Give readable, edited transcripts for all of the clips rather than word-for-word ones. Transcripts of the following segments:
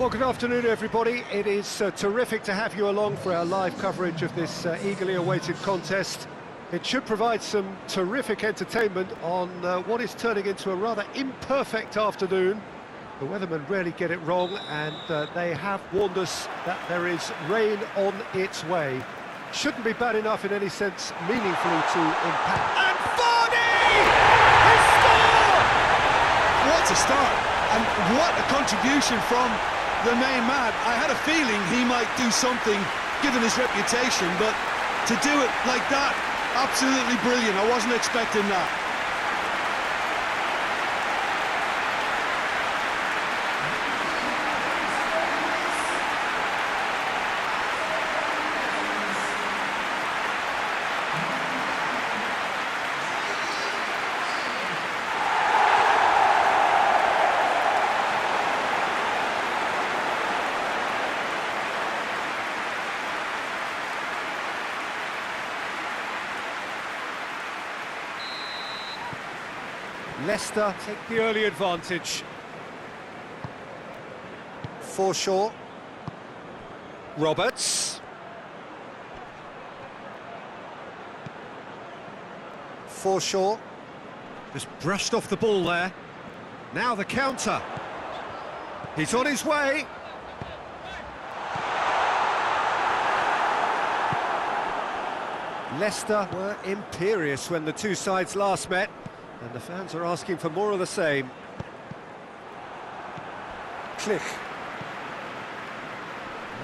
Well, good afternoon, everybody. It is terrific to have you along for our live coverage of this eagerly awaited contest. It should provide some terrific entertainment on what is turning into a rather imperfect afternoon. The weathermen rarely get it wrong, and they have warned us that there is rain on its way. Shouldn't be bad enough in any sense meaningfully to impact. And Vardy! He scored! What a start, and what a contribution from the main man. I had a feeling he might do something given his reputation, but to do it like that, absolutely brilliant. I wasn't expecting that. Leicester take the early advantage. Forshaw. Roberts. Forshaw. Just brushed off the ball there. Now the counter. He's on his way. Leicester were imperious when the two sides last met, and the fans are asking for more of the same. Click.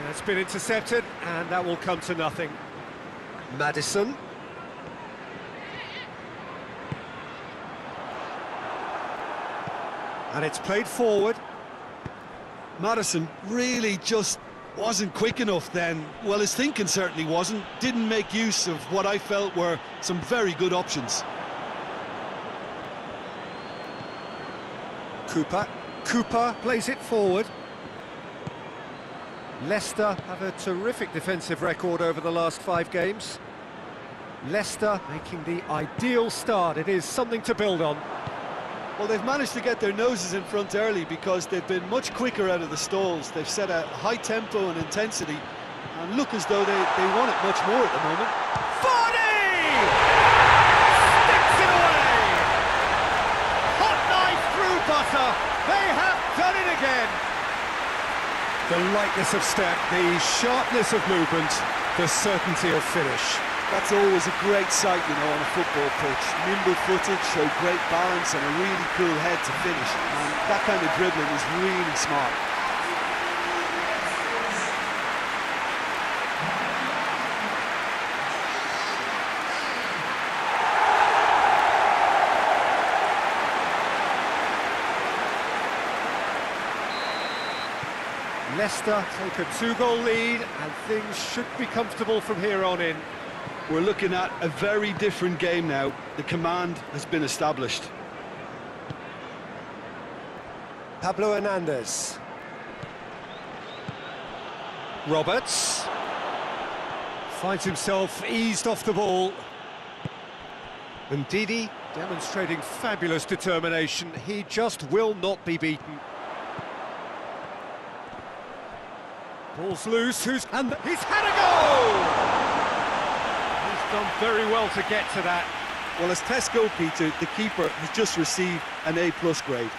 It's been intercepted, and that will come to nothing. Maddison. And it's played forward. Maddison really just wasn't quick enough then. Well, his thinking certainly wasn't. Didn't make use of what I felt were some very good options. Cooper plays it forward. Leicester have a terrific defensive record over the last 5 games. Leicester making the ideal start. It is something to build on. Well, they've managed to get their noses in front early because they've been much quicker out of the stalls. They've set a high tempo and intensity and look as though they want it much more at the moment. Vardy! Sticks it away! Hot knife through butter. They have done it again. The lightness of step, the sharpness of movement, the certainty of finish. That's always a great sight, you know, on a football pitch. Nimble-footed, show great balance and a really cool head to finish. And that kind of dribbling is really smart. Leicester take a 2-goal lead, and things should be comfortable from here on in. We're looking at a very different game now. The command has been established. Pablo Hernandez. Roberts. Finds himself eased off the ball. And Didi demonstrating fabulous determination. He just will not be beaten. Ball's loose, he's had a goal! He's done very well to get to that. Well, as test goalkeeper, the keeper has just received an A+ grade.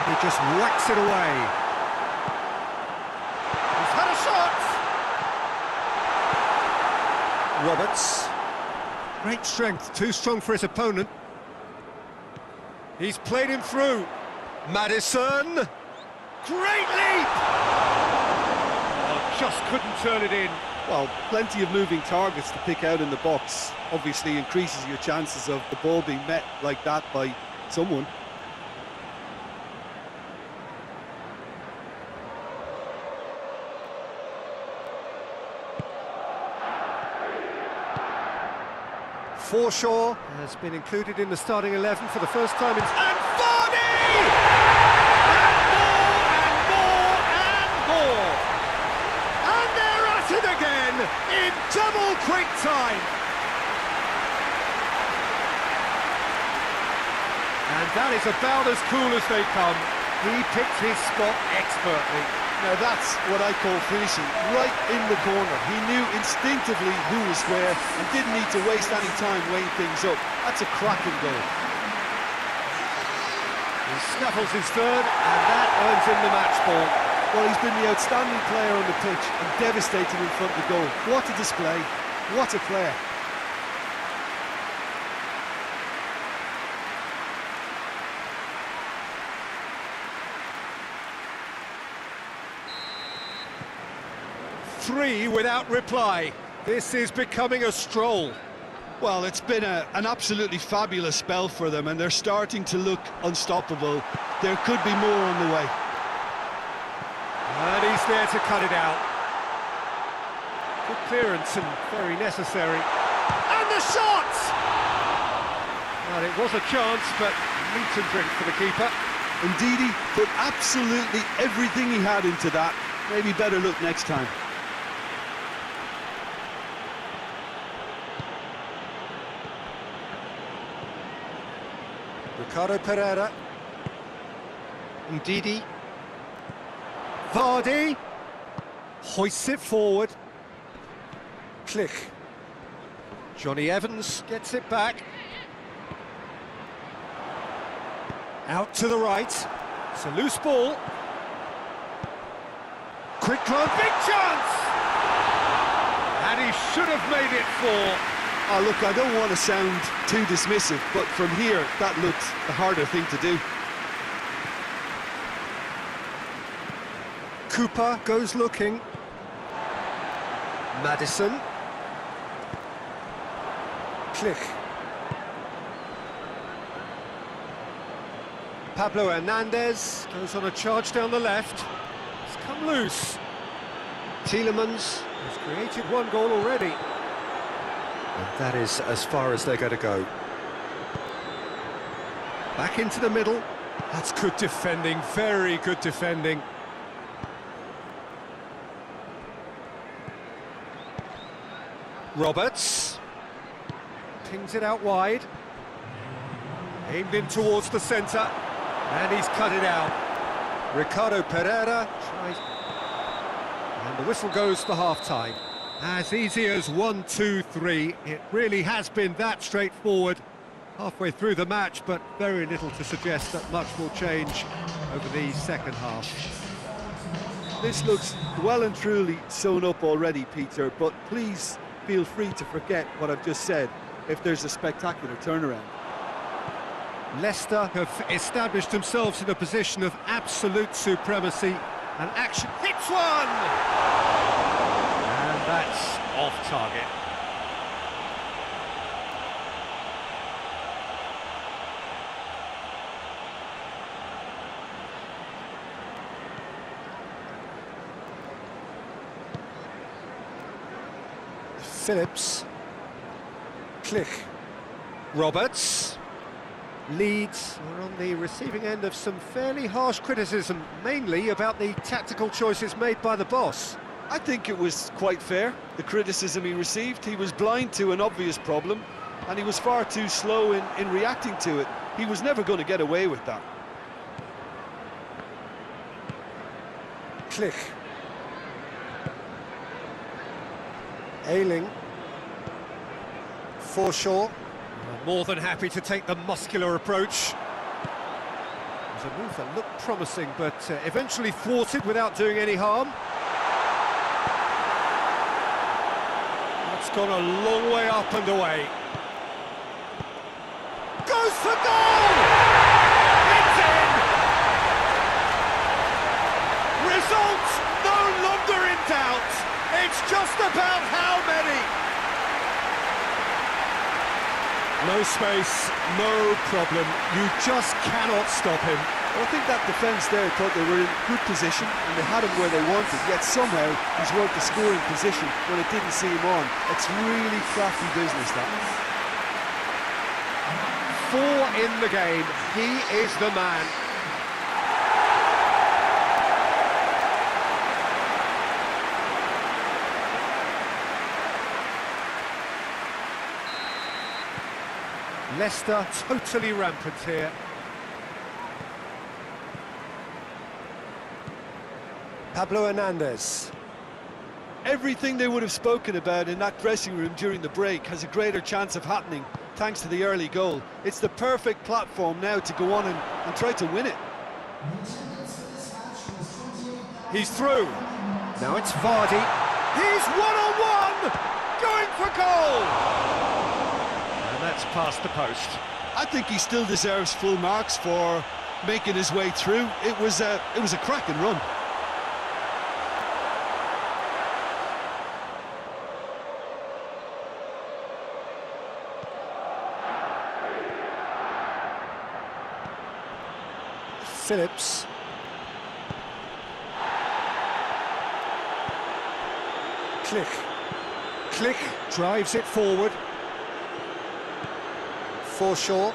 He just whacks it away. Roberts. Great strength, too strong for his opponent. He's played him through. Maddison. Great leap! Oh, just couldn't turn it in. Well, plenty of moving targets to pick out in the box. Obviously increases your chances of the ball being met like that by someone. Forshaw has been included in the starting 11 for the first time in... And Vardy! That ball in double quick time. And that is about as cool as they come. He picked his spot expertly. Now that's what I call finishing, right in the corner. He knew instinctively who was where and didn't need to waste any time weighing things up. That's a cracking goal. He snuffles his third, and that earns him the match ball. Well, he's been the outstanding player on the pitch and devastating in front of the goal. What a display, what a player. Three without reply. This is becoming a stroll. Well, it's been an absolutely fabulous spell for them, and they're starting to look unstoppable. There could be more on the way. And he's there to cut it out. Good clearance and very necessary. And the shot! Well, it was a chance, but meat and drink for the keeper. Indeed, he put absolutely everything he had into that. Maybe better look next time. Ricardo Pereira. Ndidi. Vardy. Hoists it forward. Click. Johnny Evans gets it back. Out to the right. It's a loose ball. Quick glance, big chance! And he should have made it four. Oh, look, I don't want to sound too dismissive, but from here, that looked the harder thing to do. Cooper goes looking. Madison. Click. Pablo Hernandez goes on a charge down the left. It's come loose. Tielemans has created one goal already. And that is as far as they're going to go. Back into the middle. That's good defending, very good defending. Roberts. Pings it out wide. Aimed in towards the centre. And he's cut it out. Ricardo Pereira tries. And the whistle goes for half-time. As easy as 1, 2, 3. It really has been that straightforward halfway through the match, but very little to suggest that much will change over the second half. This looks well and truly sewn up already, Peter, but please feel free to forget what I've just said if there's a spectacular turnaround. Leicester have established themselves in a position of absolute supremacy, and action hits one! And that's off target. Phillips. Click. Roberts. Leeds are on the receiving end of some fairly harsh criticism, mainly about the tactical choices made by the boss. I think it was quite fair, the criticism he received. He was blind to an obvious problem, and he was far too slow in reacting to it. He was never going to get away with that. Click. Ayling. Forshaw. More than happy to take the muscular approach. It was a move that looked promising, but eventually thwarted without doing any harm. That's gone a long way up and away. Goes for goal! It's in! Result no longer in doubt. It's just about how many. No space, no problem. You just cannot stop him. Well, I think that defence there thought they were in good position and they had him where they wanted, yet somehow he's worked the scoring position when it didn't see him on. It's really crafty business, that. 4 in the game. He is the man. Leicester totally rampant here. Pablo Hernandez. Everything they would have spoken about in that dressing room during the break has a greater chance of happening thanks to the early goal. It's the perfect platform now to go on and try to win it. He's through. Now it's Vardy. He's one-on-one! Going for goal! And that's past the post. I think he still deserves full marks for making his way through. It was a cracking run. Phillips. Click, drives it forward. Forshaw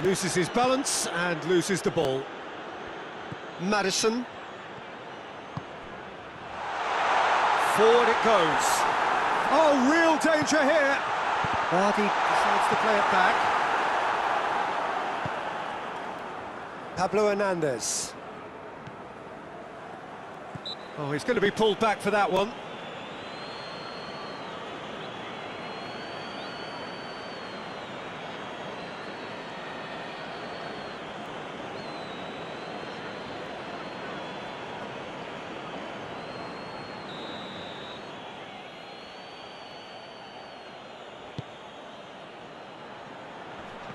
loses his balance and loses the ball. Maddison. Forward it goes. Oh, real danger here. Vardy decides to play it back. Pablo Hernandez. Oh, he's going to be pulled back for that one.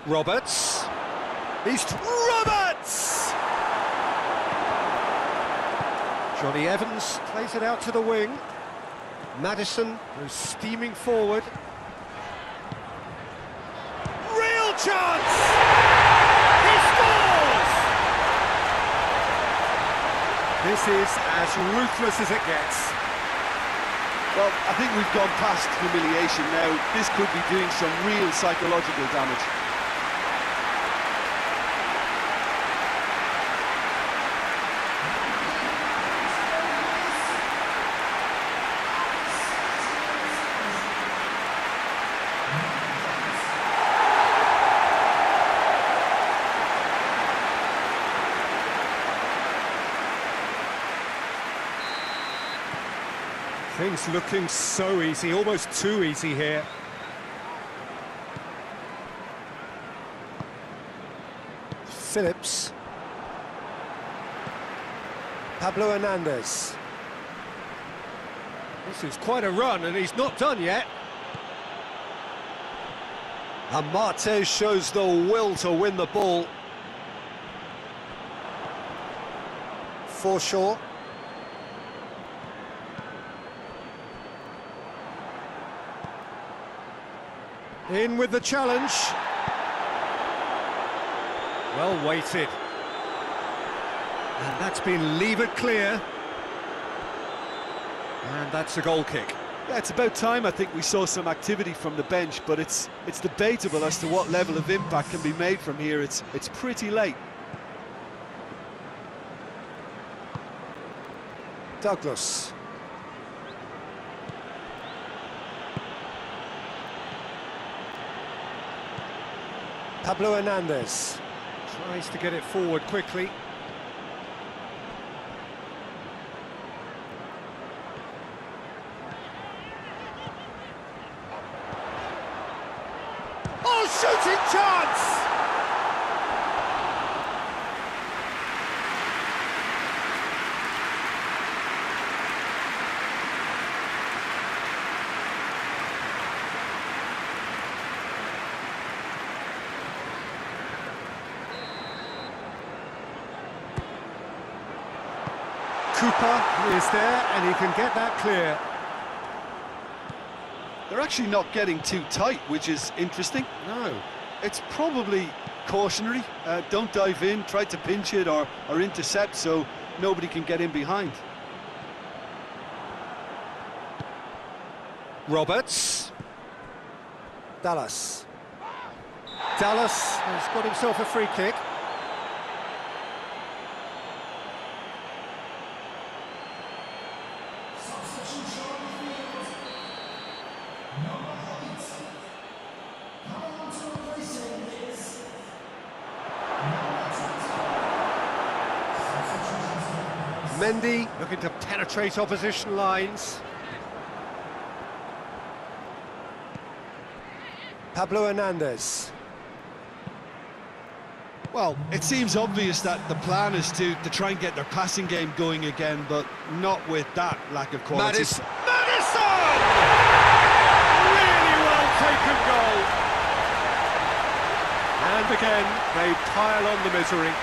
Roberts. Roberts! Johnny Evans plays it out to the wing. Maddison goes steaming forward. Real chance! He scores! This is as ruthless as it gets. Well, I think we've gone past humiliation now. This could be doing some real psychological damage. Things looking so easy, almost too easy here. Phillips. Pablo Hernandez. This is quite a run and he's not done yet. And Marte shows the will to win the ball. Forshaw. In with the challenge. Well weighted. And that's been levered clear. And that's a goal kick. Yeah, it's about time I think we saw some activity from the bench, but it's debatable as to what level of impact can be made from here. It's pretty late. Douglas. Pablo Hernandez tries to get it forward quickly. Oh, shooting chance! Cooper is there and he can get that clear. They're actually not getting too tight, which is interesting. No. It's probably cautionary. Don't dive in, try to pinch it or intercept so nobody can get in behind. Roberts. Dallas. Dallas has got himself a free kick. Mendy looking to penetrate opposition lines. Pablo Hernandez. Well, it seems obvious that the plan is to try and get their passing game going again, but not with that lack of quality. Madison! Really well taken goal. And again, they pile on the misery.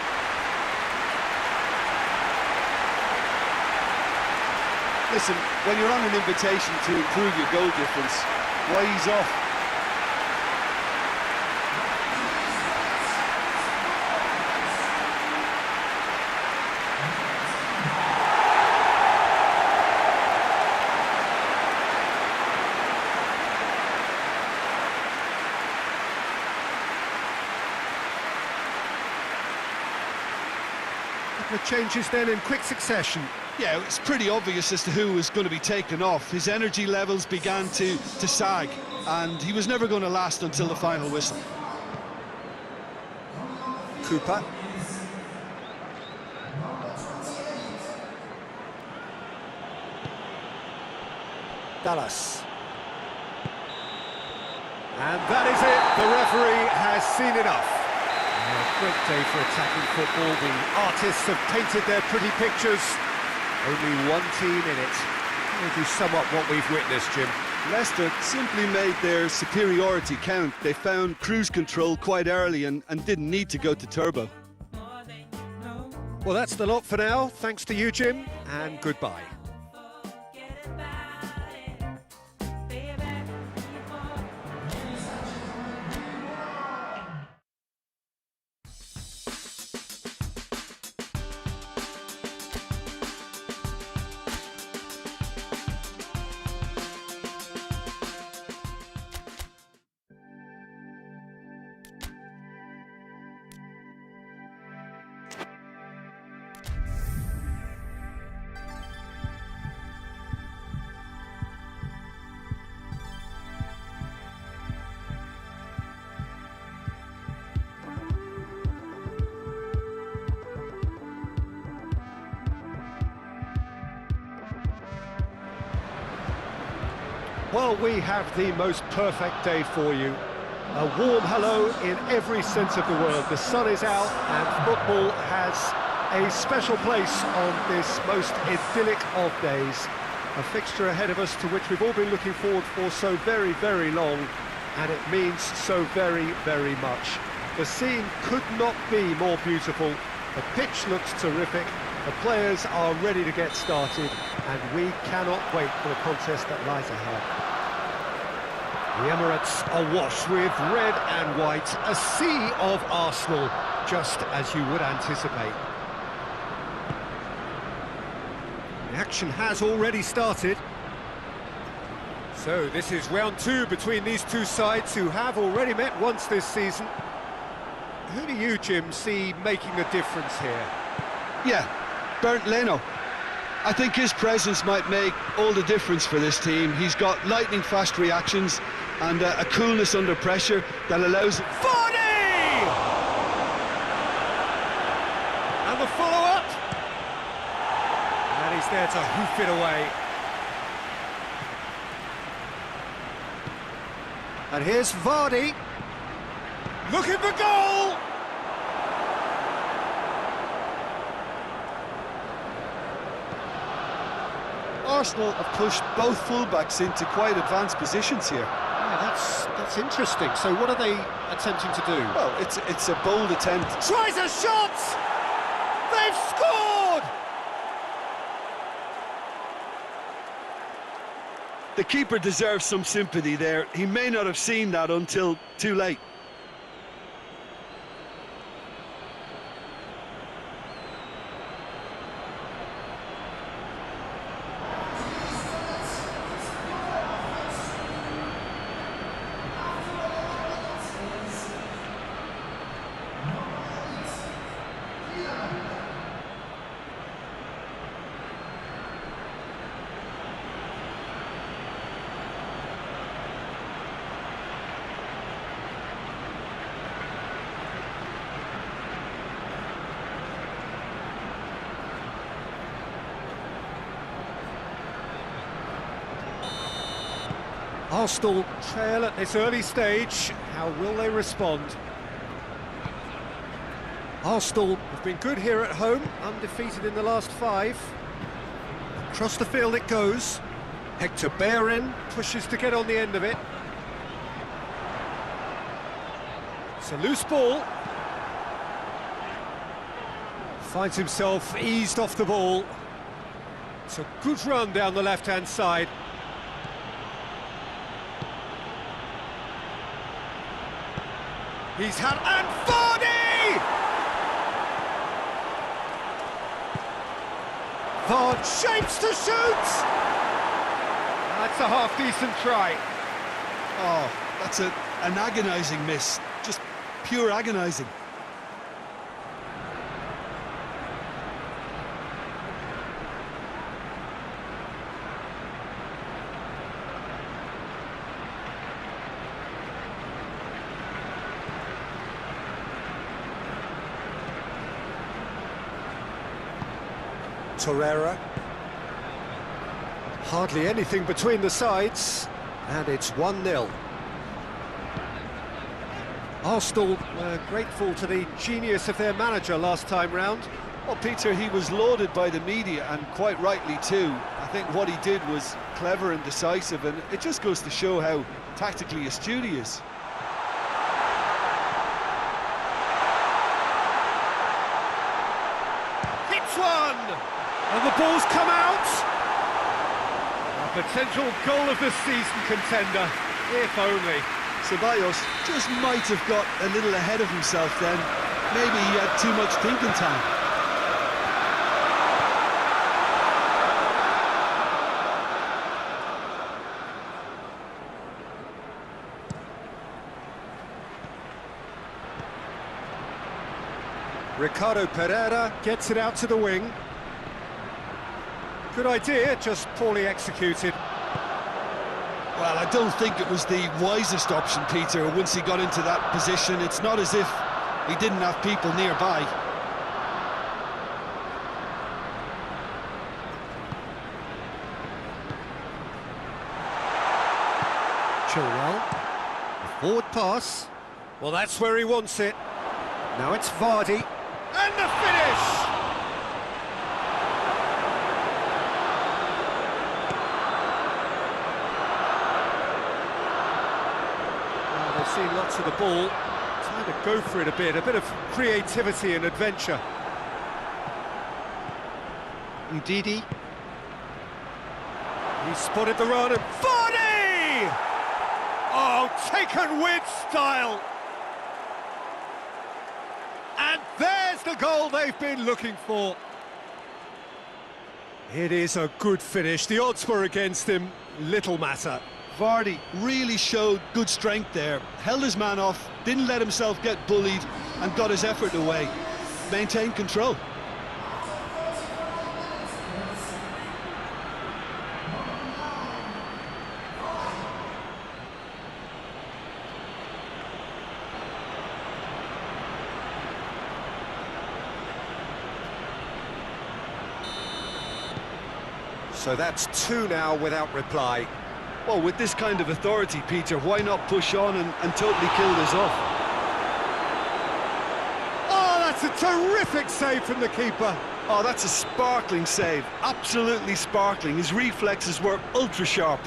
Listen, when you're on an invitation to improve your goal difference, why ease off? The changes then in quick succession. Yeah, it's pretty obvious as to who was going to be taken off. His energy levels began to sag, and he was never going to last until the final whistle. Cooper. Dallas. And that is it. The referee has seen enough. A great day for attacking football. The artists have painted their pretty pictures. Only one team in it. How would you sum up what we've witnessed, Jim? Leicester simply made their superiority count. They found cruise control quite early and didn't need to go to turbo. Well, that's the lot for now. Thanks to you, Jim, and goodbye. Well, we have the most perfect day for you. A warm hello in every sense of the word. The sun is out and football has a special place on this most idyllic of days. A fixture ahead of us to which we've all been looking forward for so very, very long, and it means so very, very much. The scene could not be more beautiful. The pitch looks terrific. The players are ready to get started, and we cannot wait for the contest that lies ahead. The Emirates awash with red and white, a sea of Arsenal, just as you would anticipate. The action has already started. So this is round two between these two sides who have already met once this season. Who do you, Jim, see making a difference here? Yeah, Bernd Leno. I think his presence might make all the difference for this team. He's got lightning-fast reactions and a coolness under pressure that allows... Vardy! And the follow-up. And he's there to hoof it away. And here's Vardy. Looking for goal! Arsenal have pushed both fullbacks into quite advanced positions here. Yeah, that's interesting. So what are they attempting to do? Well, it's a bold attempt. Tries a shot! They've scored! The keeper deserves some sympathy there. He may not have seen that until too late. Arsenal trail at this early stage. How will they respond? Arsenal have been good here at home, undefeated in the last 5. Across the field it goes. Hector Bellerin pushes to get on the end of it. It's a loose ball. Finds himself eased off the ball. It's a good run down the left-hand side. He's had... and Vardy! Vard shapes to shoot! That's a half-decent try. Oh, that's an agonising miss. Just pure agonising. Torreira. Hardly anything between the sides, and it's 1-0. Arsenal were grateful to the genius of their manager last time round. Well, Peter, he was lauded by the media, and quite rightly too. I think what he did was clever and decisive, and it just goes to show how tactically astute he is. Hits one! And the ball's come out! A potential goal of the season contender, if only. Ceballos just might have got a little ahead of himself then. Maybe he had too much thinking time. Ricardo Pereira gets it out to the wing. Good idea, just poorly executed. Well, I don't think it was the wisest option, Peter, once he got into that position. It's not as if he didn't have people nearby. Chilwell, a forward pass. Well, that's where he wants it. Now it's Vardy, and the finish! Seen lots of the ball, trying to go for it a bit of creativity and adventure. Ndidi. He spotted the run and Vardy! Oh, taken with style! And there's the goal they've been looking for. It is a good finish. The odds were against him, little matter. Vardy really showed good strength there, held his man off, didn't let himself get bullied, and got his effort away. Maintained control. So that's 2 now without reply. Well, with this kind of authority, Peter, why not push on and totally kill this off? Oh, that's a terrific save from the keeper. Oh, that's a sparkling save. Absolutely sparkling. His reflexes were ultra-sharp.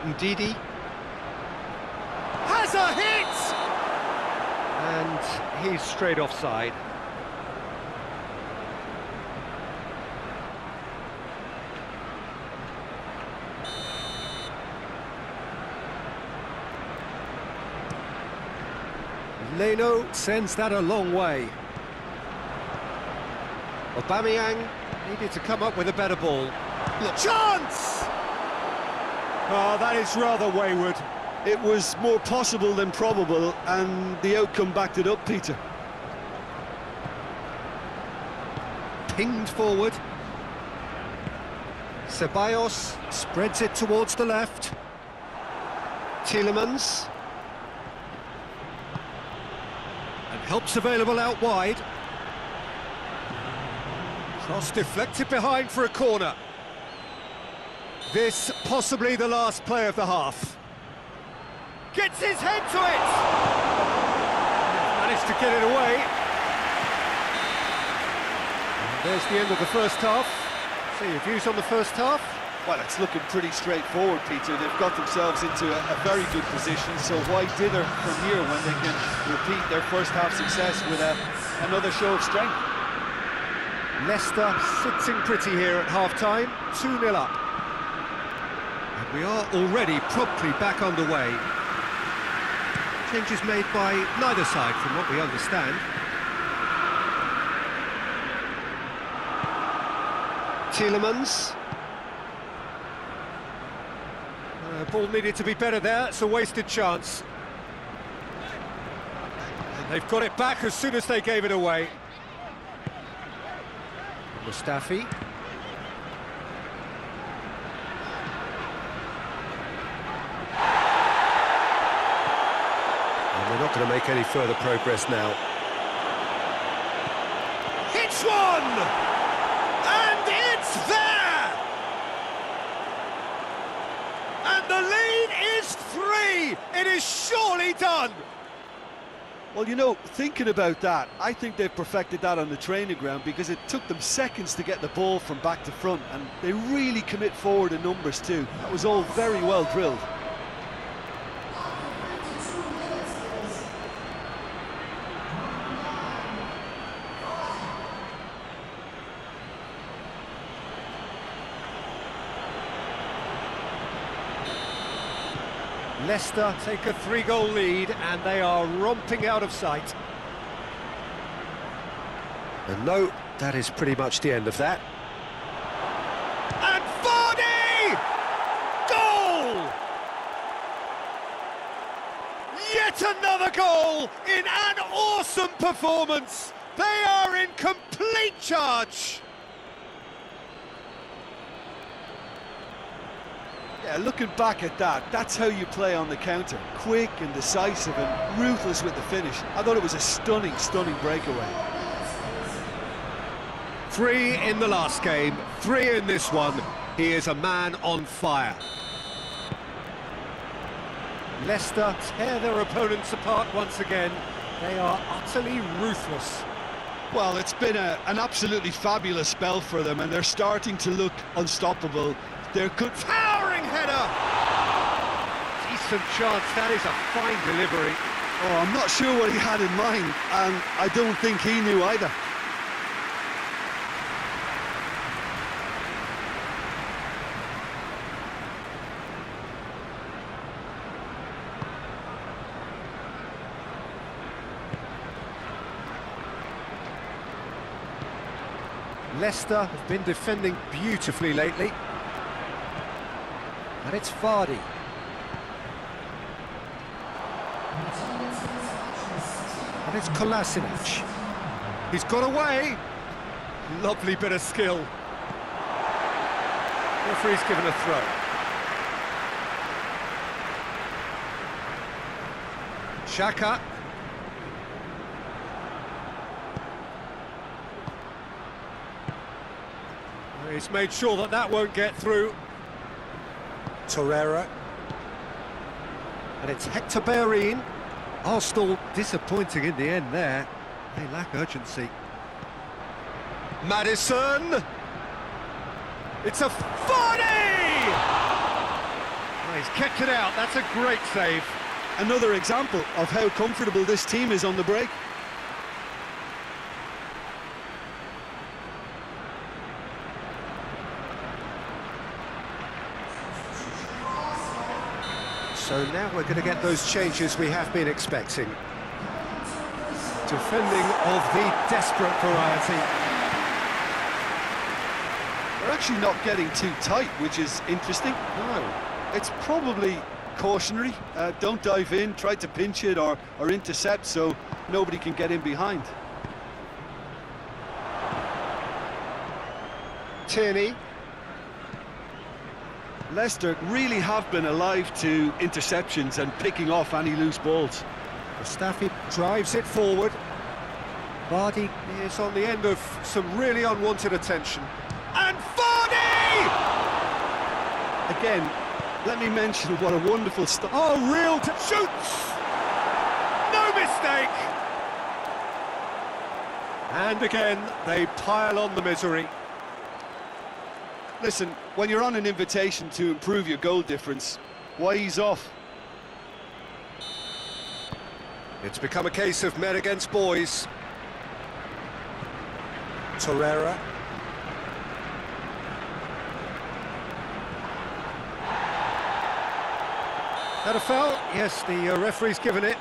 Ndidi has a hit! And he's straight offside. Leno sends that a long way. Aubameyang needed to come up with a better ball. Look. Chance! Oh, that is rather wayward. It was more possible than probable, and the outcome backed it up, Peter. Pinged forward. Ceballos spreads it towards the left. Tielemans. And help's available out wide. Cross deflected behind for a corner. This possibly the last play of the half. Gets his head to it! Managed to get it away. And there's the end of the first half. See your views on the first half? Well, it's looking pretty straightforward, Peter. They've got themselves into a very good position, so why dither from here when they can repeat their first half success with another show of strength? Leicester sitting pretty here at half-time, 2-0 up. And we are already promptly back underway. Changes made by neither side, from what we understand. Tielemans. Ball needed to be better there, it's a wasted chance. And they've got it back as soon as they gave it away. Mustafi. And they're not going to make any further progress now. Hits one! And it's there! And the lead is 3! It is surely done! Well, you know, thinking about that, I think they've perfected that on the training ground because it took them seconds to get the ball from back to front, and they really commit forward in numbers too. That was all very well drilled. Leicester take a 3-goal lead and they are romping out of sight. And no, that is pretty much the end of that. And Vardy! Goal! Yet another goal in an awesome performance. They are in complete charge. Yeah, looking back at that, that's how you play on the counter. Quick and decisive and ruthless with the finish. I thought it was a stunning, stunning breakaway. 3 in the last game, 3 in this one. He is a man on fire. Leicester tear their opponents apart once again. They are utterly ruthless. Well, it's been an absolutely fabulous spell for them, and they're starting to look unstoppable. They're good. Towering header! Decent chance, that is a fine delivery. Oh, I'm not sure what he had in mind, and I don't think he knew either. Leicester have been defending beautifully lately. And it's Vardy. And it's Kolasinac. He's got away. Lovely bit of skill. Referee's given a throw. Xhaka. He's made sure that that won't get through. Torreira. And it's Hector Bellerin. Arsenal disappointing in the end there. They lack urgency. Maddison! It's a Vardy! Oh, he's kept it out, that's a great save. Another example of how comfortable this team is on the break. So now we're going to get those changes we have been expecting. Defending of the desperate variety. They're actually not getting too tight, which is interesting. No. It's probably cautionary. Don't dive in, try to pinch it or intercept so nobody can get in behind. Tierney. Leicester really have been alive to interceptions and picking off any loose balls. Mustafi drives it forward. Vardy is on the end of some really unwanted attention. And Vardy! Again, let me mention what a wonderful stop. Oh, real shoots! No mistake! And again, they pile on the misery. Listen, when you're on an invitation to improve your goal difference, why ease off? It's become a case of men against boys. Torreira. That a foul? Yes, the referee's given it.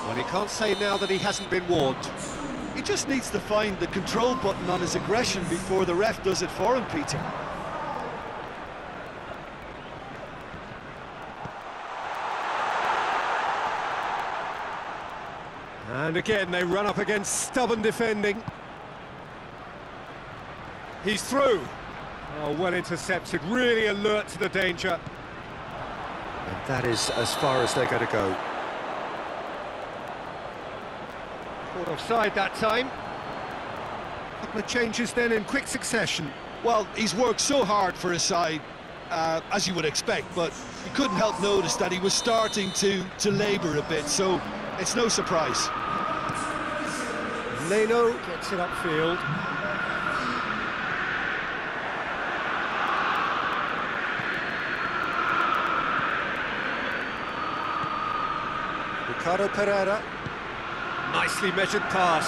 Well, he can't say now that he hasn't been warned. He just needs to find the control button on his aggression before the ref does it for him, Peter. And again, they run up against stubborn defending. He's through. Oh, well intercepted, really alert to the danger. And that is as far as they're going to go. Caught offside that time. Couple of changes then in quick succession. Well, he's worked so hard for his side, as you would expect, but you couldn't help notice that he was starting to labour a bit, so it's no surprise. Leno gets it upfield. Ricardo Pereira. Nicely measured pass.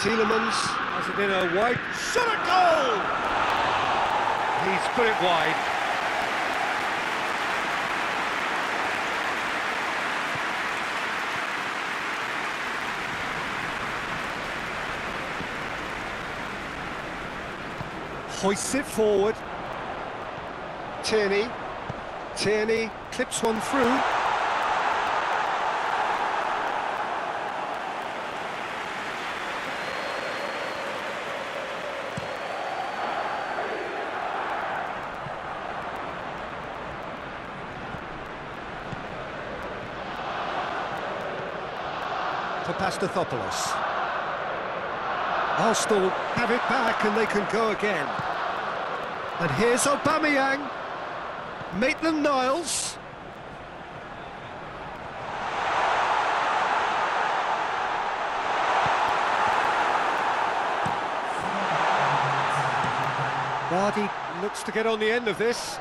Tielemans has it in a wide shot at goal! He's put it wide. Hoists it forward. Tierney clips one through. To Pastathopoulos. Arsenal have it back and they can go again. And here's Aubameyang. Maitland-Niles. Vardy looks to get on the end of this.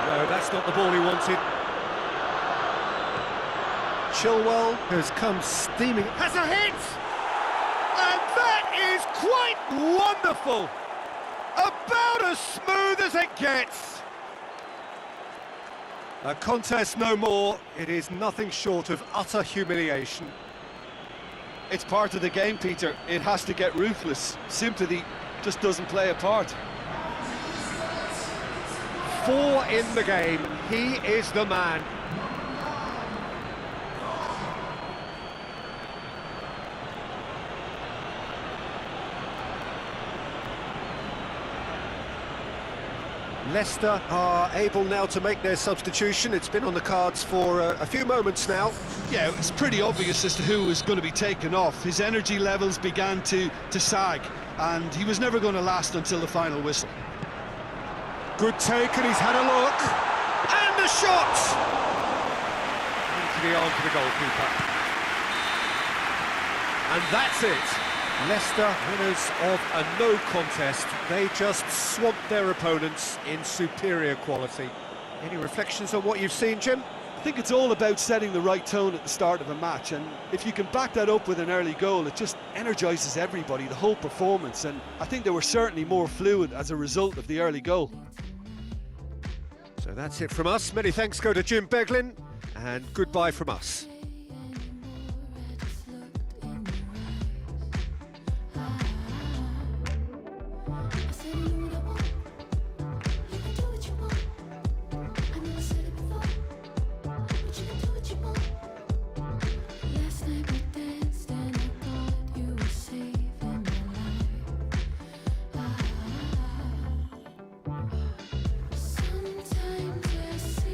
No, that's not the ball he wanted. Chilwell has come steaming. Has a hit! And that is quite wonderful! About as smooth as it gets! A contest no more. It is nothing short of utter humiliation. It's part of the game, Peter. It has to get ruthless. Sympathy just doesn't play a part. 4 in the game. He is the man. Leicester are able now to make their substitution. It's been on the cards for a few moments now. Yeah, it's pretty obvious as to who was going to be taken off. His energy levels began to sag, and he was never going to last until the final whistle. Good take, and he's had a look. And a shot! Into the arm for the goalkeeper. And that's it. Leicester, winners of a no contest. They just swamped their opponents in superior quality. Any reflections on what you've seen, Jim? I think it's all about setting the right tone at the start of a match, and if you can back that up with an early goal, it just energises everybody, the whole performance, and I think they were certainly more fluid as a result of the early goal. So that's it from us. Many thanks go to Jim Beglin, and goodbye from us. Sometimes I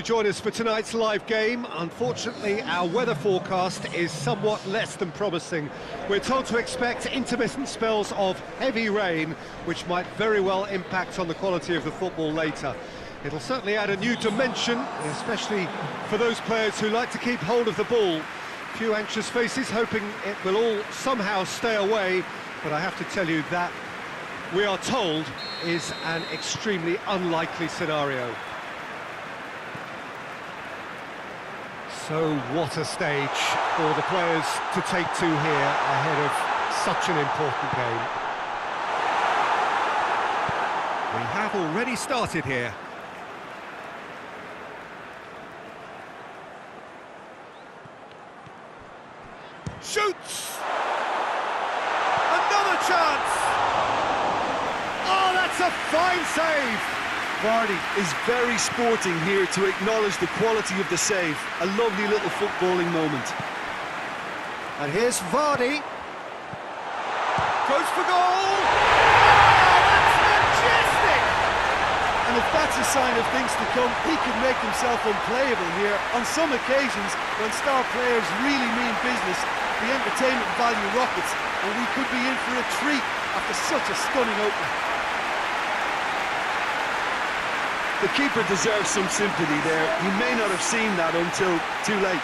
Join us for tonight's live game. Unfortunately, our weather forecast is somewhat less than promising. We're told to expect intermittent spells of heavy rain, which might very well impact on the quality of the football later. It'll certainly add a new dimension, especially for those players who like to keep hold of the ball. Few anxious faces hoping it will all somehow stay away, but I have to tell you that we are told is an extremely unlikely scenario. So what a stage for the players to take to here ahead of such an important game. We have already started here. Shoots! Another chance! Oh, that's a fine save! Vardy is very sporting here to acknowledge the quality of the save. A lovely little footballing moment. And here's Vardy. Goes for goal! Oh, that's majestic! And if that's a sign of things to come, he could make himself unplayable here. On some occasions, when star players really mean business, the entertainment value rockets, and we could be in for a treat after such a stunning opener. The keeper deserves some sympathy there. He may not have seen that until too late.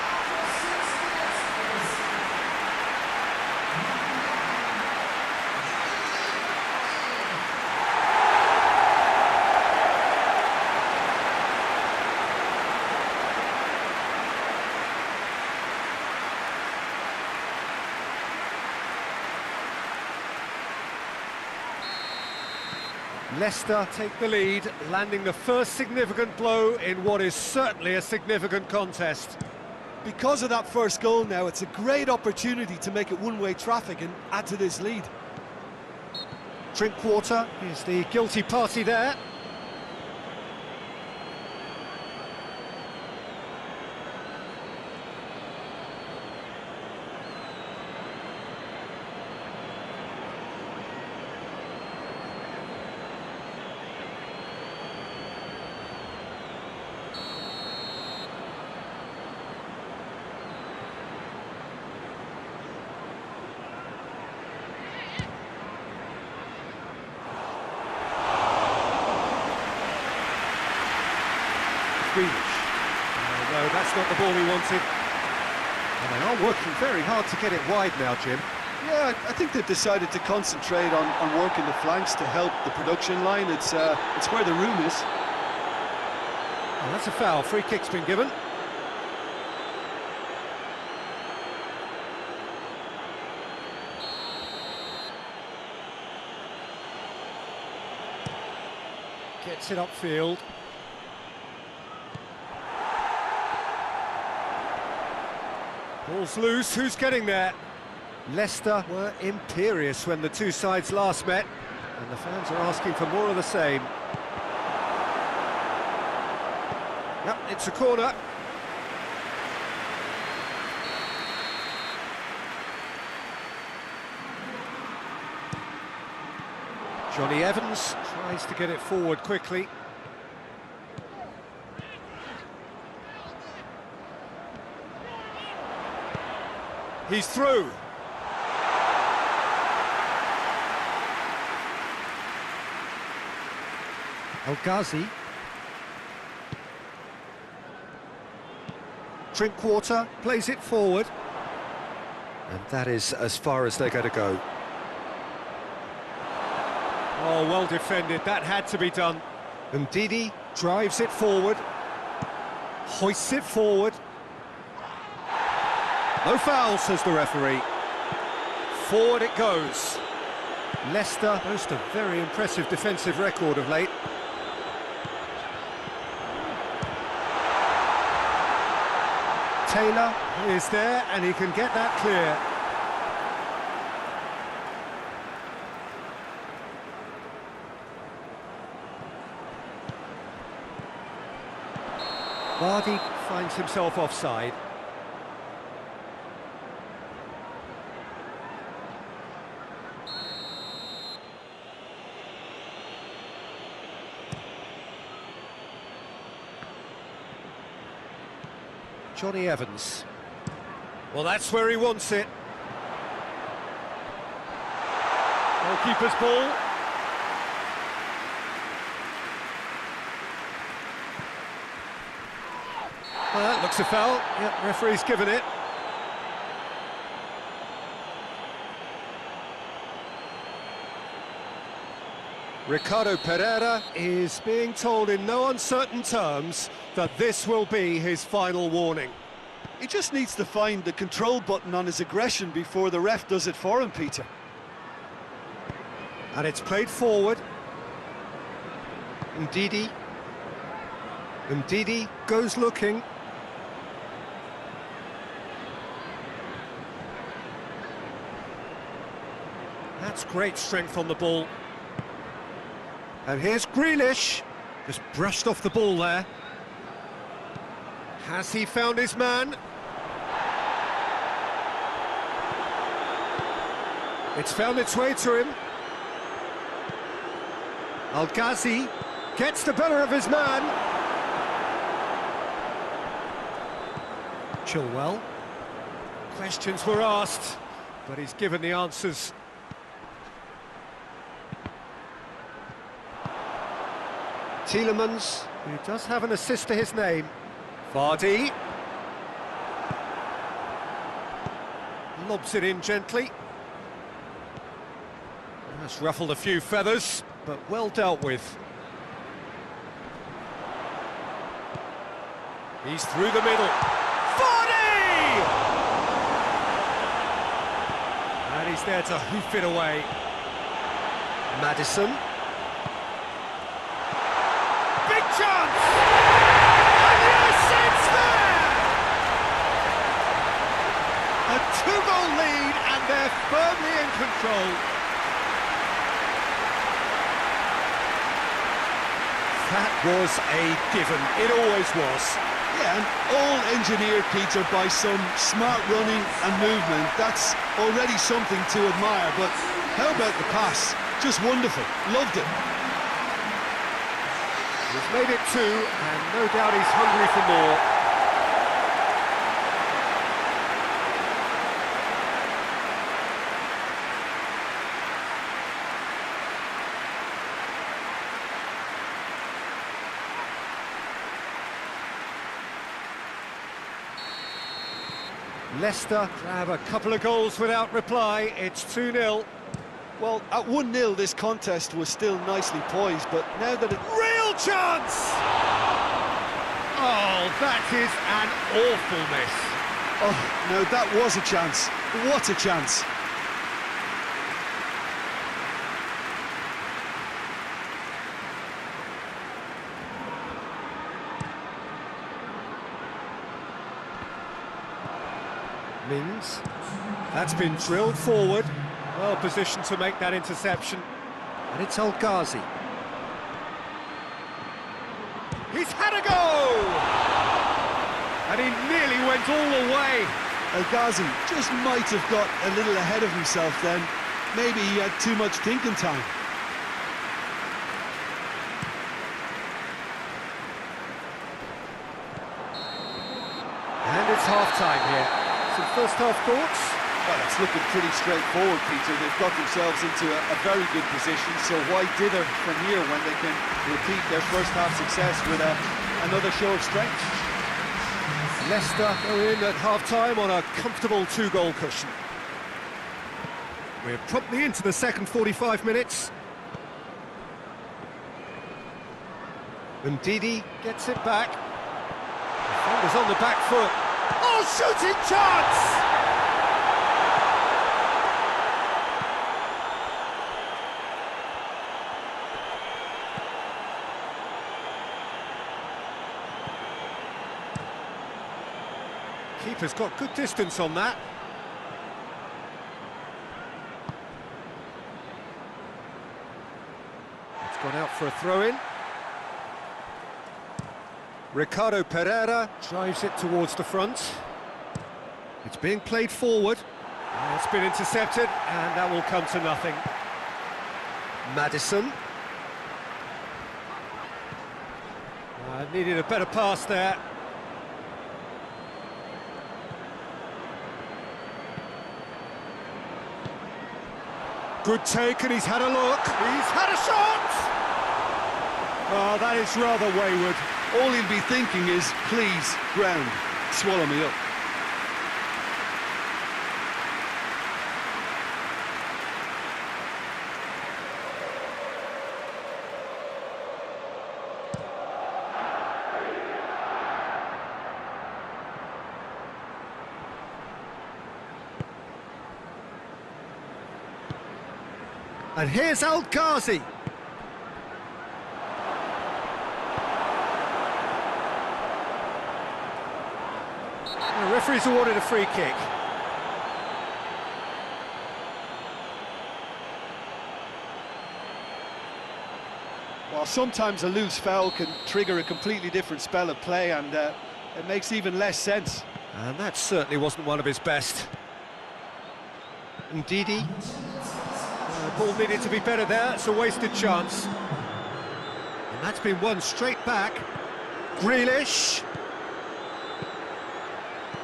Leicester take the lead, landing the first significant blow in what is certainly a significant contest. Because of that first goal now, it's a great opportunity to make it one-way traffic and add to this lead. Drinkwater is the guilty party there. No, that's not the ball he wanted. And they are working very hard to get it wide now, Jim. Yeah, I think they've decided to concentrate on working the flanks to help the production line. It's where the room is. Oh, that's a foul. Free kick's been given. Gets it upfield. Ball's loose, who's getting there? Leicester were imperious when the two sides last met, and the fans are asking for more of the same. Yep, it's a corner. Johnny Evans tries to get it forward quickly. He's through. El Ghazi. Drinkwater plays it forward. And that is as far as they're going to go. Oh, well defended. That had to be done. And Didi drives it forward. Hoists it forward. No foul, says the referee. Forward it goes. Leicester boast a very impressive defensive record of late. Taylor is there, and he can get that clear. Vardy finds himself offside. Johnny Evans. Well, that's where he wants it. Goalkeeper's ball. Well, that looks a foul. Yep, referee's given it. Ricardo Pereira is being told in no uncertain terms that this will be his final warning. He just needs to find the control button on his aggression before the ref does it for him, Peter. And it's played forward. Ndidi. Ndidi goes looking. That's great strength on the ball. And here's Grealish. Just brushed off the ball there. Has he found his man? It's found its way to him. Al-Ghazi gets the better of his man. Chilwell. Questions were asked, but he's given the answers. Tielemans, He does have an assist to his name. Vardy. Lobs it in gently. That's ruffled a few feathers, but well dealt with. He's through the middle. Vardy! And he's there to hoof it away. Maddison. Big chance! And yes, it's there! A two-goal lead, and they're firmly in control. That was a given. It always was. Yeah, and all engineered, Peter, by some smart running and movement. That's already something to admire, but how about the pass? Just wonderful. Loved it. He's made it two, and no doubt he's hungry for more. Leicester grab a couple of goals without reply. It's 2-0. Well, at 1-0, this contest was still nicely poised, but now that it... Real chance! Oh, that is an awful miss. Oh, no, that was a chance. What a chance. Mings. That's been drilled forward. Well positioned to make that interception. And it's El-Ghazi. He's had a go! And he nearly went all the way. El-Ghazi just might have got a little ahead of himself then. Maybe he had too much thinking time. And it's half-time here. Some first-half thoughts? Well, it's looking pretty straightforward, Peter. They've got themselves into a very good position, so why dither from here when they can repeat their first-half success with another show of strength? Leicester go in at half-time on a comfortable two-goal cushion. We're promptly into the second 45 minutes. Ndidi gets it back. Defender's on the back foot. Oh, shooting chance! Keeper's got good distance on that. It's gone out for a throw-in. Ricardo Pereira drives it towards the front. It's being played forward. It's been intercepted, and that will come to nothing. Maddison. Needed a better pass there. Good take, and he's had a look. He's had a shot! Oh, that is rather wayward. All he'll be thinking is, please, ground, swallow me up. And here's Al Ghazi. The referee's awarded a free kick. Well, sometimes a loose foul can trigger a completely different spell of play, and it makes even less sense. And that certainly wasn't one of his best. Ndidi. Ball needed to be better there, it's a wasted chance. And that's been won straight back. Grealish.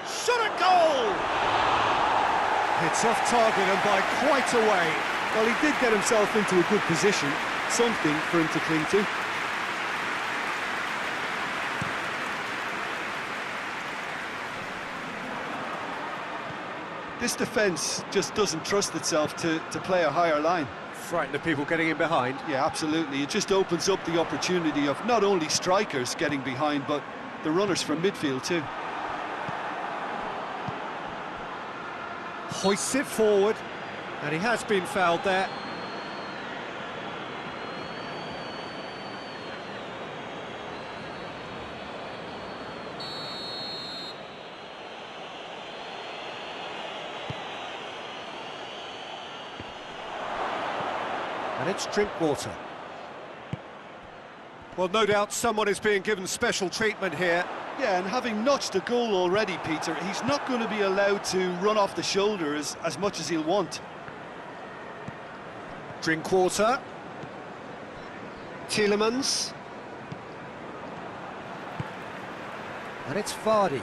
Shot at goal! It's off target and by quite a way. Well, he did get himself into a good position, something for him to cling to. This defence just doesn't trust itself to play a higher line. Frighten the people getting in behind. Yeah, absolutely. It just opens up the opportunity of not only strikers getting behind, but the runners from midfield too. Hoists it forward, and he has been fouled there. And it's Drinkwater. Well, no doubt someone is being given special treatment here. Yeah, and having notched a goal already, Peter, he's not going to be allowed to run off the shoulder as much as he'll want. Drinkwater. Tielemans. And it's Vardy.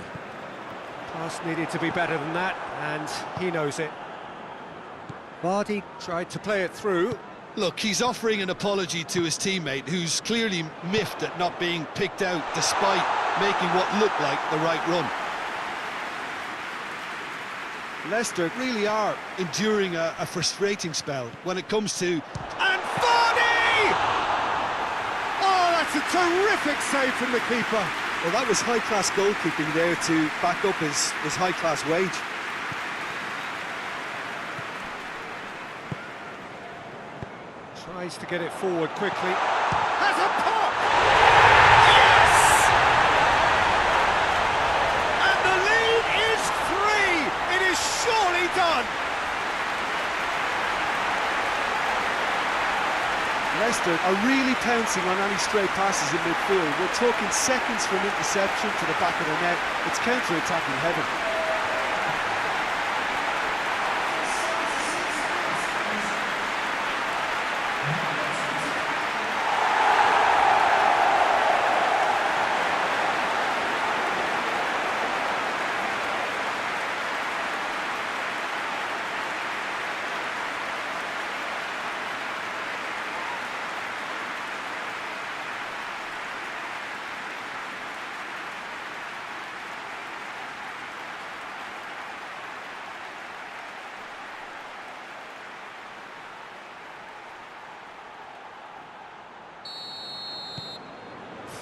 Pass needed to be better than that, and he knows it. Vardy tried to play it through. Look, he's offering an apology to his teammate, who's clearly miffed at not being picked out despite making what looked like the right run. Leicester really are enduring a frustrating spell when it comes to... And Vardy! Oh, that's a terrific save from the keeper. Well, that was high-class goalkeeping there to back up his high-class wage. Tries to get it forward quickly. Has a pop! Yes! And the lead is 3! It is surely done! Leicester are really pouncing on any stray passes in midfield. We're talking seconds from interception to the back of the net. It's counter-attacking heaven.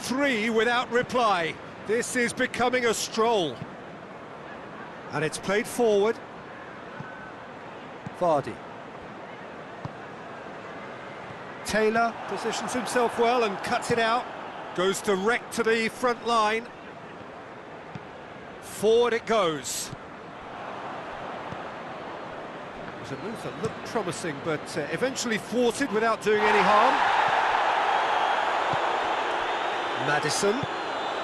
Three without reply. This is becoming a stroll. And it's played forward. Vardy. Taylor positions himself well and cuts it out. Goes direct to the front line. Forward it goes. It was a move that looked promising, but eventually thwarted without doing any harm. Maddison,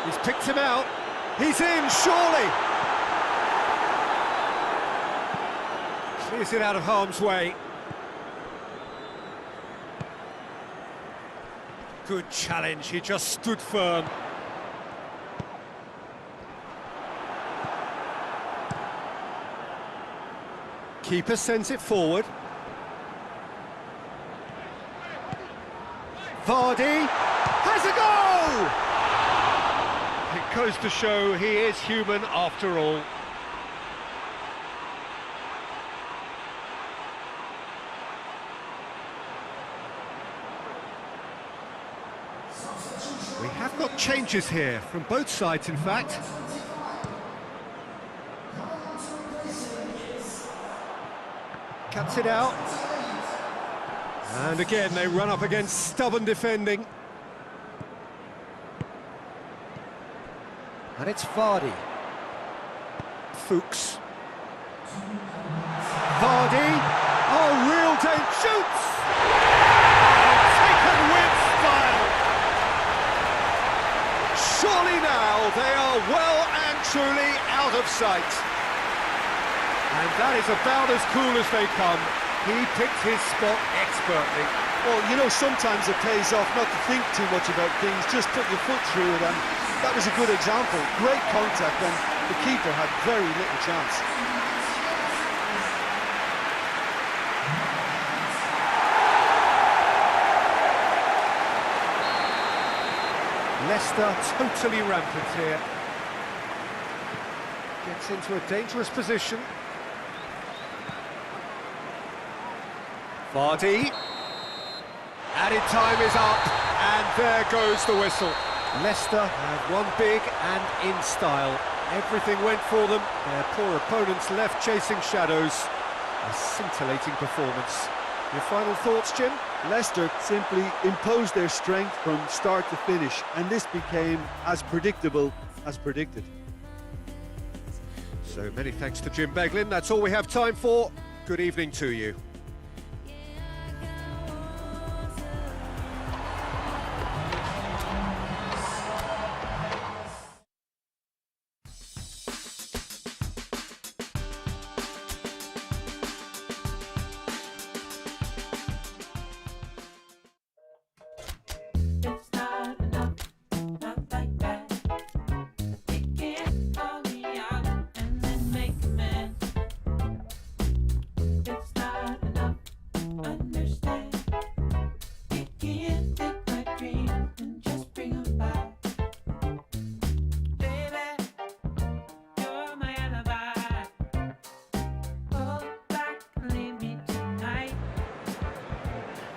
he's picked him out, he's in, surely! Clears it out of harm's way. Good challenge, he just stood firm. Keeper sends it forward. Vardy has a goal! It goes to show he is human after all. We have got changes here, from both sides in fact. Cuts it out. And again they run up against stubborn defending. And it's Vardy. Fuchs. Vardy. Oh, real danger. Shoots! Taken with style. Surely now they are well and truly out of sight. And that is about as cool as they come. He picked his spot expertly. Well, you know, sometimes it pays off not to think too much about things, just put your foot through it, and that was a good example. Great contact, and the keeper had very little chance. Leicester totally rampant here. Gets into a dangerous position. Vardy. Added time is up, and there goes the whistle. Leicester have won big and in style. Everything went for them. Their poor opponents left chasing shadows. A scintillating performance. Your final thoughts, Jim? Leicester simply imposed their strength from start to finish, and this became as predictable as predicted. So many thanks to Jim Beglin. That's all we have time for. Good evening to you.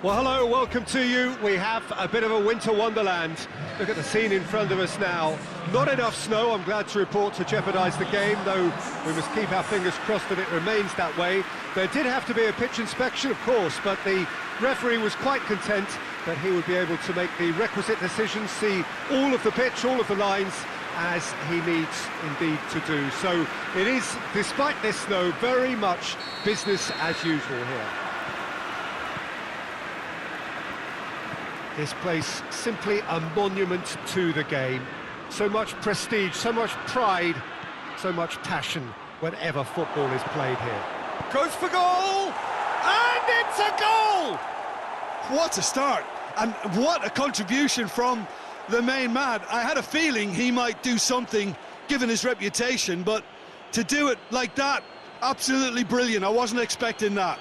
Well, hello, welcome to you. We have a bit of a winter wonderland. Look at the scene in front of us now. Not enough snow, I'm glad to report, to jeopardise the game, though we must keep our fingers crossed that it remains that way. There did have to be a pitch inspection, of course, but the referee was quite content that he would be able to make the requisite decisions, see all of the pitch, all of the lines, as he needs indeed to do. So it is, despite this snow, very much business as usual here. This place, simply a monument to the game. So much prestige, so much pride, so much passion whenever football is played here. Goes for goal! And it's a goal! What a start! And what a contribution from the main man. I had a feeling he might do something, given his reputation, but to do it like that, absolutely brilliant. I wasn't expecting that.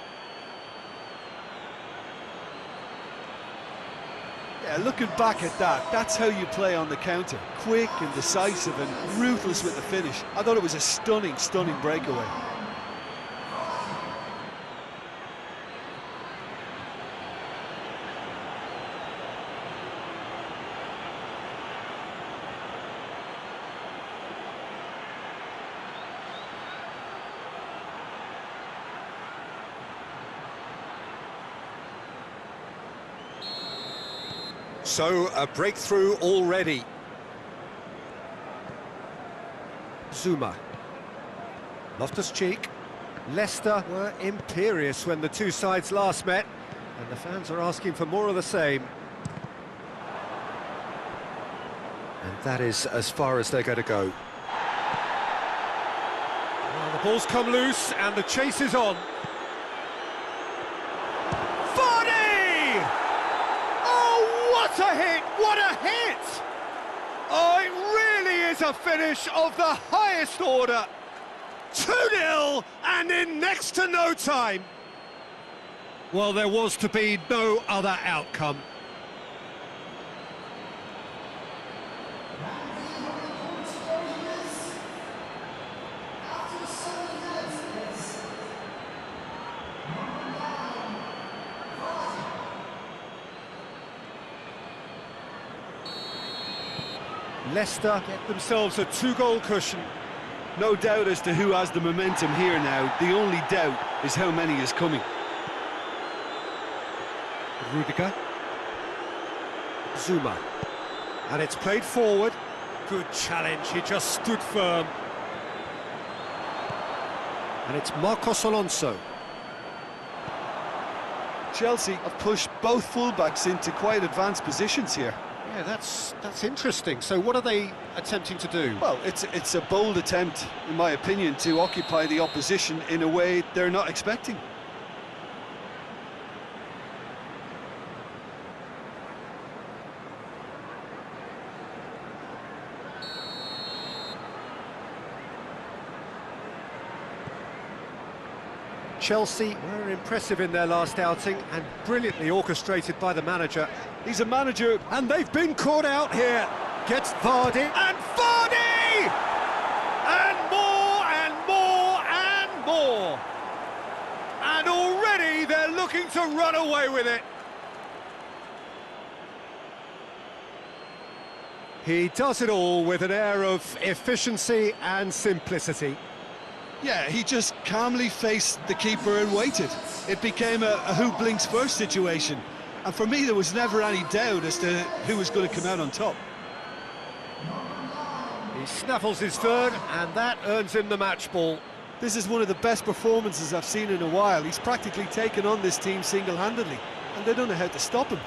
Yeah, looking back at that, that's how you play on the counter. Quick and decisive and ruthless with the finish. I thought it was a stunning, stunning breakaway. So, a breakthrough already. Zuma. Loftus-Cheek. Leicester were imperious when the two sides last met, and the fans are asking for more of the same. And that is as far as they're going to go. Well, the ball's come loose, and the chase is on. What a hit! What a hit! Oh, it really is a finish of the highest order. 2-0, and in next to no time. Well, there was to be no other outcome. Leicester get themselves a 2-goal cushion. No doubt as to who has the momentum here now. The only doubt is how many is coming. Rudiger. Zuma. And it's played forward. Good challenge, he just stood firm. And it's Marcos Alonso. Chelsea have pushed both fullbacks into quite advanced positions here. Yeah, that's interesting. So what are they attempting to do? Well, it's a bold attempt, in my opinion, to occupy the opposition in a way they're not expecting. Chelsea were impressive in their last outing and brilliantly orchestrated by the manager. He's a manager, And they've been caught out here. Gets Vardy, and Vardy! And more, and more, and more. And already they're looking to run away with it. He does it all with an air of efficiency and simplicity. yeah, he just calmly faced the keeper and waited. It became a who blinks first situation. And for me, there was never any doubt as to who was going to come out on top. He snaffles his third, and that earns him the match ball. This is one of the best performances I've seen in a while. He's practically taken on this team single-handedly, and they don't know how to stop him.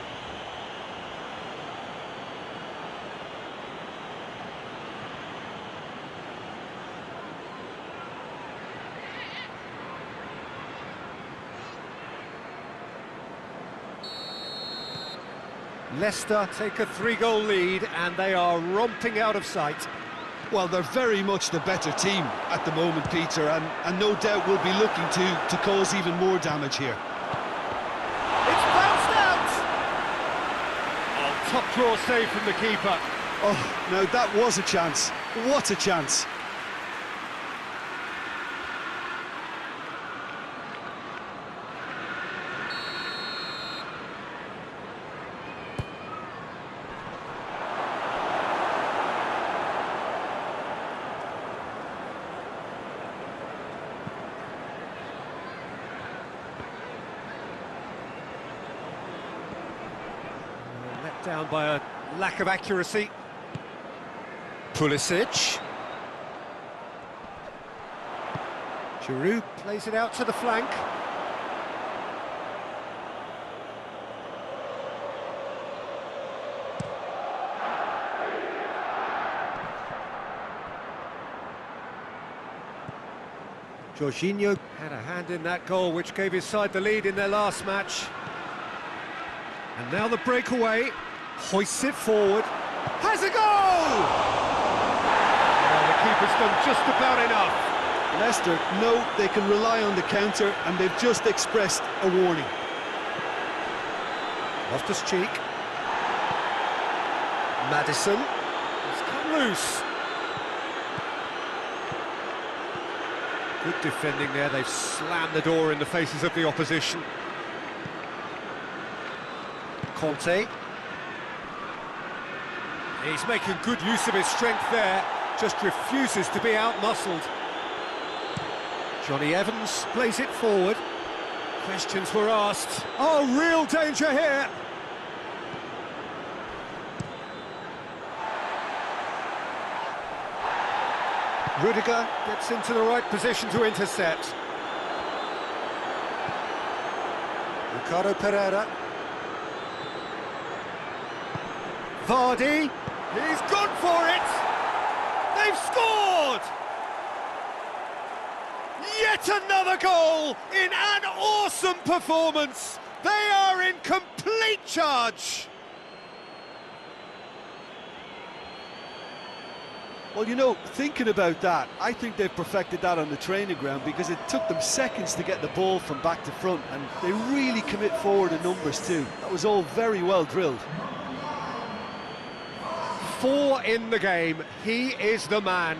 Leicester take a 3-goal lead, and they are romping out of sight. Well, they're very much the better team at the moment, Peter, and no doubt will be looking to cause even more damage here. It's bounced out! Oh, top draw save from the keeper. Oh, now that was a chance. What a chance. Let down by a lack of accuracy. Pulisic. Giroud plays it out to the flank. Jorginho had a hand in that goal, which gave his side the lead in their last match. And now the breakaway, hoists it forward, has a goal! Oh, the keeper's done just about enough. Leicester know they can rely on the counter, and they've just expressed a warning. Loftus-Cheek. Maddison. He's come loose. Good defending there, they've slammed the door in the faces of the opposition. Conte. He's making good use of his strength there, just refuses to be out-muscled. Johnny Evans plays it forward. Questions were asked. Oh, real danger here! Rudiger gets into the right position to intercept. Ricardo Pereira. Vardy, he's gone for it! They've scored! Yet another goal in an awesome performance! They are in complete charge! Well, you know, thinking about that, I think they've perfected that on the training ground because it took them seconds to get the ball from back to front, and they really commit forward in numbers too. That was all very well drilled. 4 in the game, he is the man.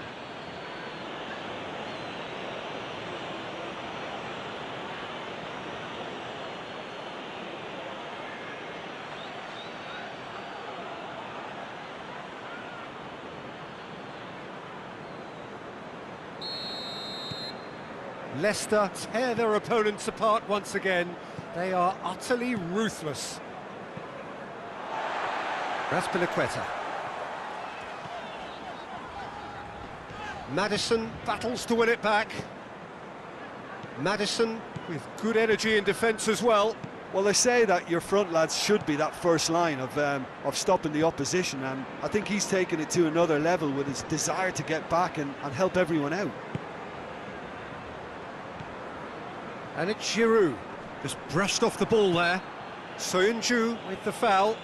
Leicester tear their opponents apart once again. They are utterly ruthless. Raspilicueta. Maddison battles to win it back. Maddison with good energy in defence as well. Well, they say that your front lads should be that first line of stopping the opposition, and I think he's taken it to another level with his desire to get back and help everyone out. And it's Giroud, just brushed off the ball there. Soyuncu with the foul.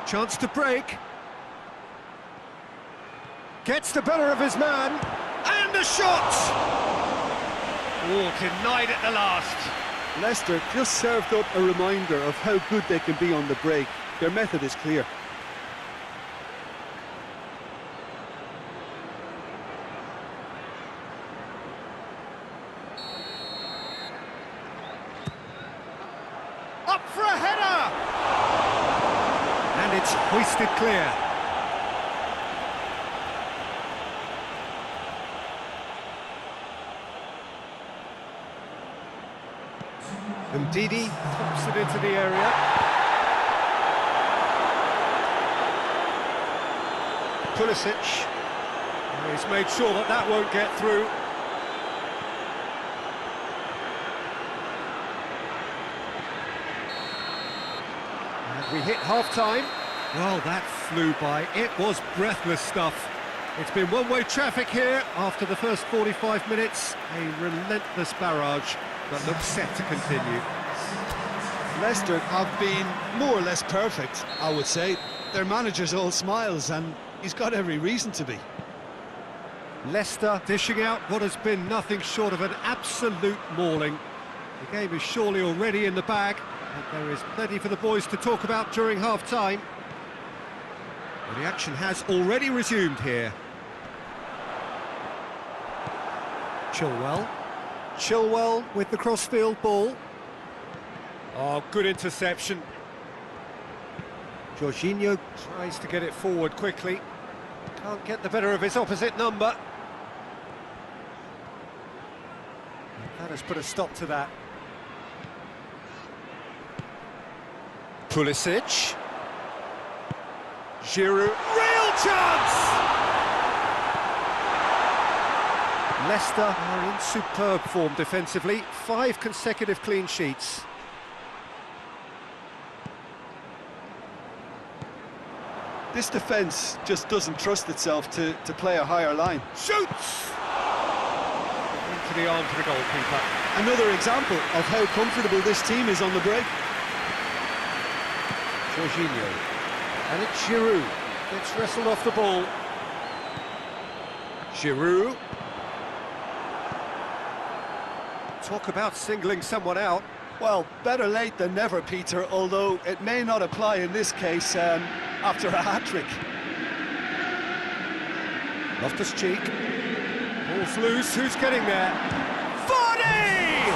Chance to break. Gets the better of his man. And a shot! Oh, denied at the last. Leicester just served up a reminder of how good they can be on the break. Their method is clear. Up for a header! And it's hoisted clear. And Didi pops it into the area. Pulisic. He's made sure that that won't get through. And we hit half-time. Well, that flew by. It was breathless stuff. It's been one-way traffic here after the first 45 minutes. A relentless barrage that looks set to continue. Leicester have been more or less perfect, I would say. Their manager's all smiles, and he's got every reason to be. Leicester dishing out what has been nothing short of an absolute mauling. The game is surely already in the bag, and there is plenty for the boys to talk about during half-time. Well, the action has already resumed here. Chilwell with the crossfield ball. Oh, good interception. Jorginho tries to get it forward quickly. Can't get the better of his opposite number. That has put a stop to that. Pulisic. Giroud. Real chance! Leicester are in superb form defensively. 5 consecutive clean sheets. This defence just doesn't trust itself to play a higher line. Shoots! Into the arms of the goalkeeper. Another example of how comfortable this team is on the break. Jorginho. And it's Giroud. Gets wrestled off the ball. Giroud. Talk about singling someone out. Well, better late than never, Peter, although it may not apply in this case after a hat-trick. Loftus-Cheek. Ball's loose, who's getting there? Vardy!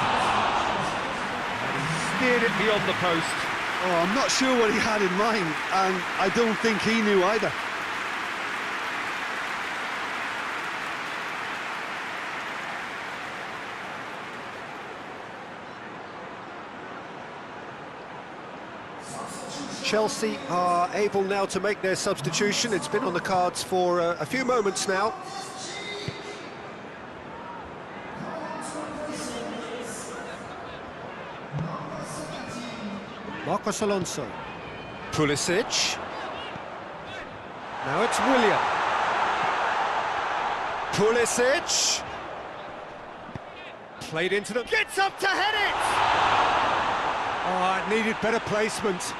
And he steered it beyond the post. Oh, I'm not sure what he had in mind, and I don't think he knew either. Chelsea are able now to make their substitution. It's been on the cards for a few moments now. Marcos Alonso. Pulisic. Now it's Willian. Pulisic. Played into them. Gets up to head it! Oh, it needed better placement.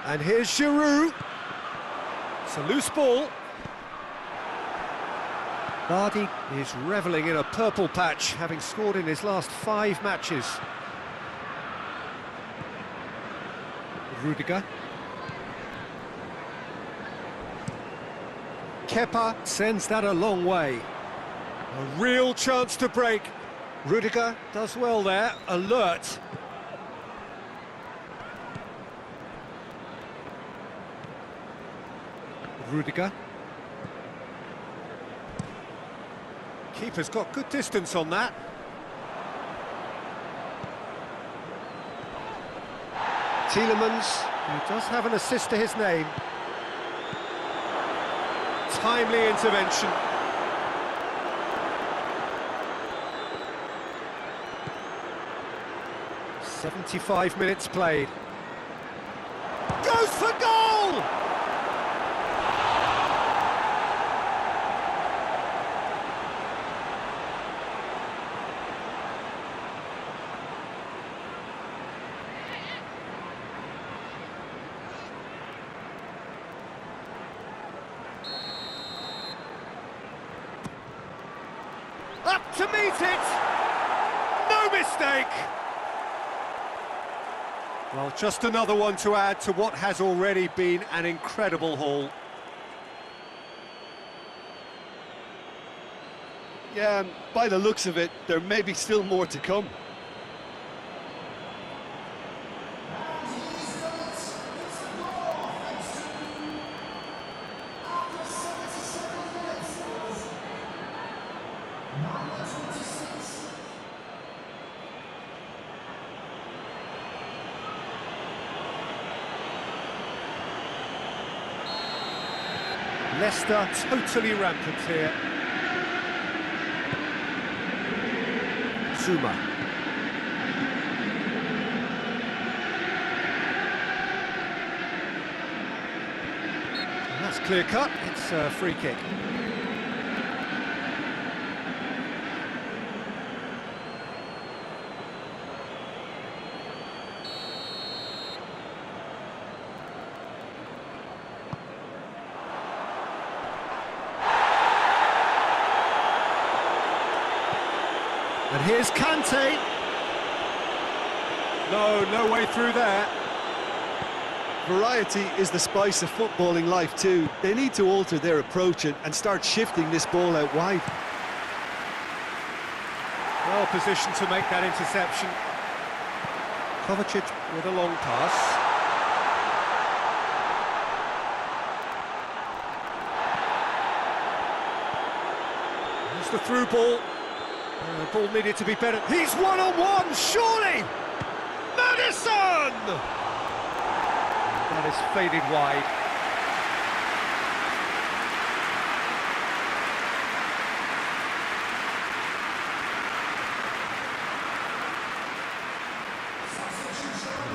And here's Giroud. It's a loose ball. Vardy is revelling in a purple patch, having scored in his last 5 matches. Rudiger. Kepa sends that a long way. A real chance to break. Rudiger does well there, alert. Rudiger. Keeper's got good distance on that. Tielemans, who does have an assist to his name. Timely intervention. "75 minutes played. Goes for goal! Up to meet it! No mistake! Well, just another one to add to what has already been an incredible haul. Yeah, and by the looks of it, there may be still more to come. Leicester totally rampant here. Zuma. And that's clear cut, it's a free kick. And here's Kante. No way through there. Variety is the spice of footballing life too. They need to alter their approach and start shifting this ball out wide. Well positioned to make that interception. Kovacic with a long pass. Here's the through ball. The ball needed to be better. He's one-on-one, surely! Madison! That is faded wide.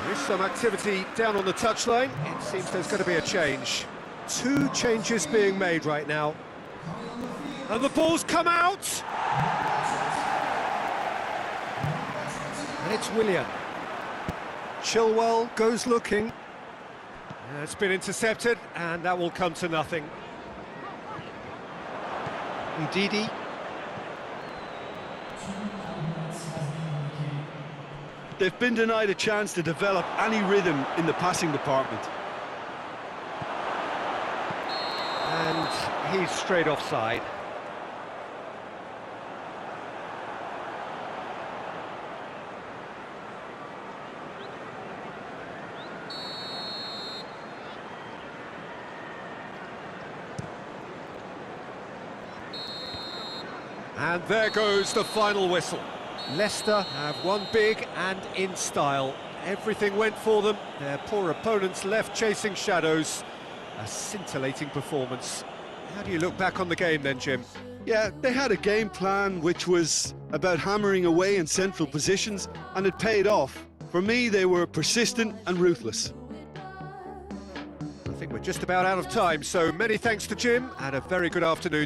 There is some activity down on the touchline. It seems there's going to be a change. 2 changes being made right now. And the ball's come out! And it's Willian. Chilwell goes looking. It's been intercepted, and that will come to nothing. Ndidi. They've been denied a chance to develop any rhythm in the passing department. And he's straight offside. And there goes the final whistle. Leicester have won big and in style. Everything went for them. Their poor opponents left chasing shadows. A scintillating performance. How do you look back on the game then, Jim? Yeah, they had a game plan which was about hammering away in central positions, and it paid off. For me, they were persistent and ruthless. I think we're just about out of time, so many thanks to Jim, and a very good afternoon to you.